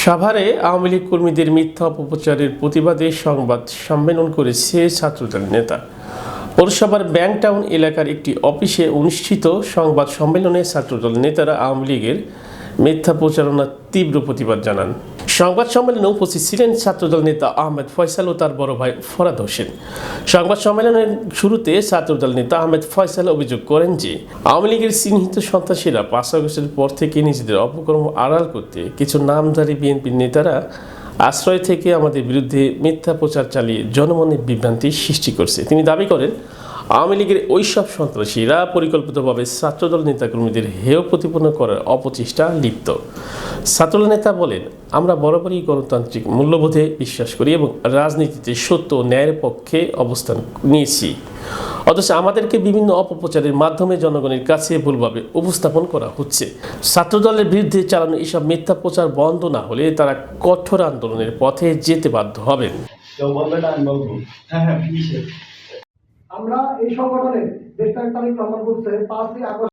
সাভারে আওয়ামী লীগ কর্মীদের মিথ্যা অপপ্রচারের প্রতিবাদে সংবাদ সম্মেলন করেছে ছাত্রদল নেতা। পৌরসভার ব্যাংক টাউন এলাকার একটি অফিসে অনুষ্ঠিত সংবাদ সম্মেলনে ছাত্রদল নেতারা আওয়ামী লীগের মিথ্যা প্রচারণার তীব্র প্রতিবাদ জানান। সংবাদ সম্মেলনে উপস্থিত ছিলেন ছাত্রদল নেতা আহমেদ ফয়সাল ও তার বড় ভাই ফরাদ হোসেন। সংবাদ সম্মেলনের শুরুতে ছাত্রদল নেতা আহমেদ ফয়সাল অভিযোগ করেন যে আওয়ামী লীগের চিহ্নিত সন্ত্রাসীরা 5 আগস্টের পর থেকে নিজেদের অপকর্ম আড়াল করতে কিছু নামধারী বিএনপির নেতারা আশ্রয় থেকে আমাদের বিরুদ্ধে মিথ্যা প্রচার চালিয়ে জনমনে বিভ্রান্তি সৃষ্টি করছে। তিনি দাবি করেন, আওয়ামী লীগের ওইসব সন্ত্রাসীরা পরিকল্পিতভাবে ছাত্রদল নেতাকর্মীদের হেয় প্রতিপন্ন করার অপচেষ্টা লিপ্ত। ছাত্রদল নেতা বলেন, আমরা বরাবরই গণতান্ত্রিক মূল্যবোধে বিশ্বাস করি এবং রাজনীতিতে সত্য ও ন্যায়ের পক্ষে অবস্থান নিয়েছি, অথচ আমাদেরকে বিভিন্ন অপপ্রচারের মাধ্যমে জনগণের কাছে ভুলভাবে উপস্থাপন করা হচ্ছে। ছাত্রদলের বিরুদ্ধে চালানো এসব মিথ্যা প্রচার বন্ধ না হলে তারা কঠোর আন্দোলনের পথে যেতে বাধ্য হবেন। আমরা এই সংগঠনে দেশটার তারিখ প্রমাণ করছে 5ই আগস্ট